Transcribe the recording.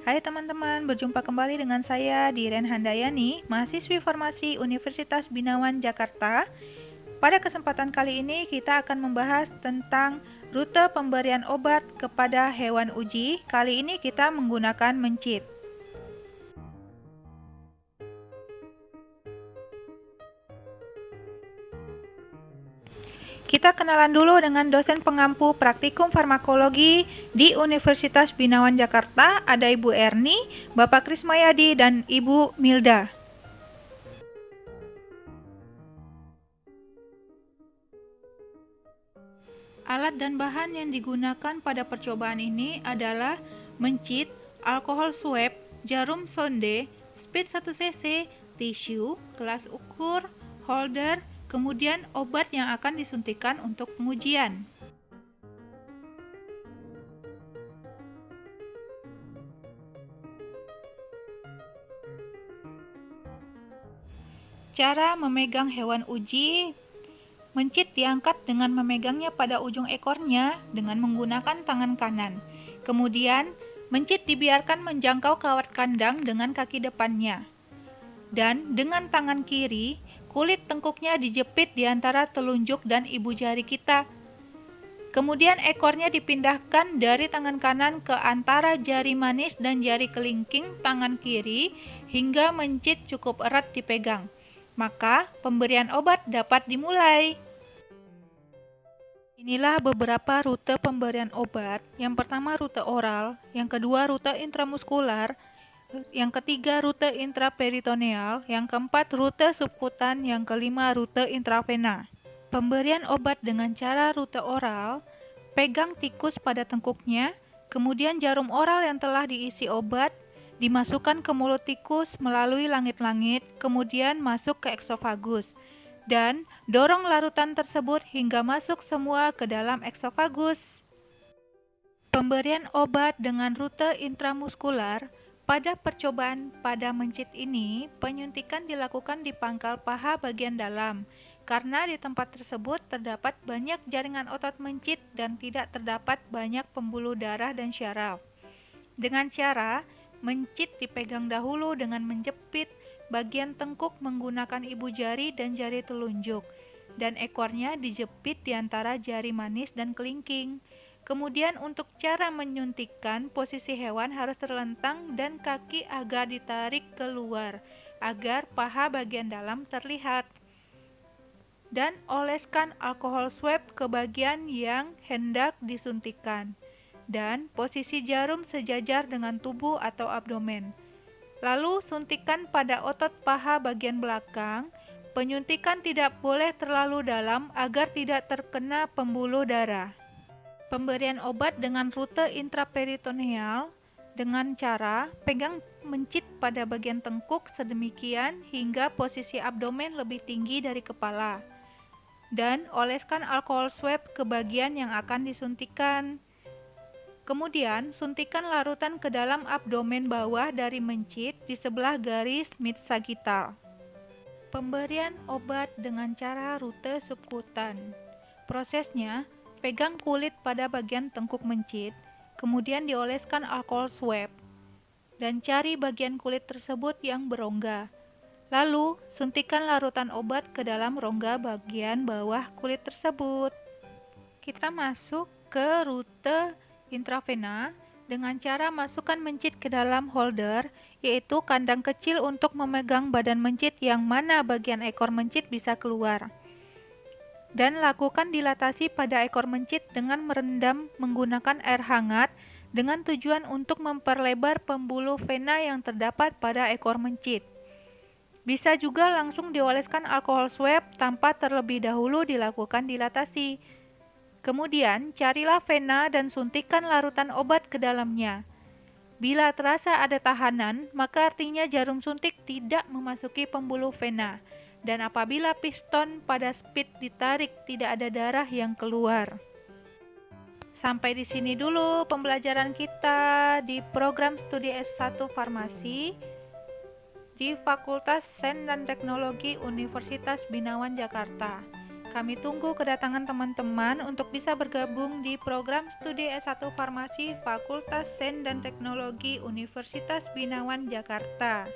Hai teman-teman, berjumpa kembali dengan saya Diren Handayani, mahasiswi farmasi Universitas Binawan Jakarta. Pada kesempatan kali ini kita akan membahas tentang rute pemberian obat kepada hewan uji. Kali ini kita menggunakan mencit. Kita kenalan dulu dengan dosen pengampu praktikum farmakologi di Universitas Binawan Jakarta, ada Ibu Erni, Bapak Krismayadi, dan Ibu Milda. Alat dan bahan yang digunakan pada percobaan ini adalah mencit, alkohol swab, jarum sonde, speed 1 cc, tisu, gelas ukur, holder, kemudian obat yang akan disuntikan untuk pengujian. Cara memegang hewan uji: mencit diangkat dengan memegangnya pada ujung ekornya dengan menggunakan tangan kanan. Kemudian, mencit dibiarkan menjangkau kawat kandang dengan kaki depannya. Dan dengan tangan kiri, kulit tengkuknya dijepit di antara telunjuk dan ibu jari kita. Kemudian ekornya dipindahkan dari tangan kanan ke antara jari manis dan jari kelingking tangan kiri hingga mencit cukup erat dipegang. Maka pemberian obat dapat dimulai. Inilah beberapa rute pemberian obat. Yang pertama rute oral, yang kedua rute intramuskular, yang ketiga rute intraperitoneal, yang keempat rute subkutan, yang kelima rute intravena. Pemberian obat dengan cara rute oral: pegang tikus pada tengkuknya, kemudian jarum oral yang telah diisi obat dimasukkan ke mulut tikus melalui langit-langit, kemudian masuk ke eksofagus, dan dorong larutan tersebut hingga masuk semua ke dalam eksofagus. Pemberian obat dengan rute intramuskular: pada percobaan pada mencit ini, penyuntikan dilakukan di pangkal paha bagian dalam, karena di tempat tersebut terdapat banyak jaringan otot mencit dan tidak terdapat banyak pembuluh darah dan syaraf. Dengan cara mencit dipegang dahulu dengan menjepit bagian tengkuk menggunakan ibu jari dan jari telunjuk, dan ekornya dijepit di antara jari manis dan kelingking. Kemudian untuk cara menyuntikkan, posisi hewan harus terlentang dan kaki agak ditarik keluar agar paha bagian dalam terlihat. Dan oleskan alkohol swab ke bagian yang hendak disuntikan. Dan posisi jarum sejajar dengan tubuh atau abdomen. Lalu suntikan pada otot paha bagian belakang. Penyuntikan tidak boleh terlalu dalam agar tidak terkena pembuluh darah. Pemberian obat dengan rute intraperitoneal dengan cara pegang mencit pada bagian tengkuk sedemikian hingga posisi abdomen lebih tinggi dari kepala. Dan oleskan alkohol swab ke bagian yang akan disuntikan. Kemudian, suntikan larutan ke dalam abdomen bawah dari mencit di sebelah garis mid-sagittal. Pemberian obat dengan cara rute subkutan. Prosesnya, pegang kulit pada bagian tengkuk mencit, kemudian dioleskan alkohol swab, dan cari bagian kulit tersebut yang berongga. Lalu, suntikan larutan obat ke dalam rongga bagian bawah kulit tersebut. Kita masuk ke rute intravena dengan cara masukkan mencit ke dalam holder, yaitu kandang kecil untuk memegang badan mencit yang mana bagian ekor mencit bisa keluar. Dan lakukan dilatasi pada ekor mencit dengan merendam menggunakan air hangat dengan tujuan untuk memperlebar pembuluh vena yang terdapat pada ekor mencit. Bisa juga langsung dioleskan alkohol swab tanpa terlebih dahulu dilakukan dilatasi. Kemudian, carilah vena dan suntikan larutan obat ke dalamnya. Bila terasa ada tahanan, maka artinya jarum suntik tidak memasuki pembuluh vena. Dan apabila piston pada speed ditarik, tidak ada darah yang keluar. Sampai di sini dulu pembelajaran kita di program studi S1 Farmasi di Fakultas Sains dan Teknologi Universitas Binawan Jakarta. Kami tunggu kedatangan teman-teman untuk bisa bergabung di program studi S1 Farmasi Fakultas Sains dan Teknologi Universitas Binawan Jakarta.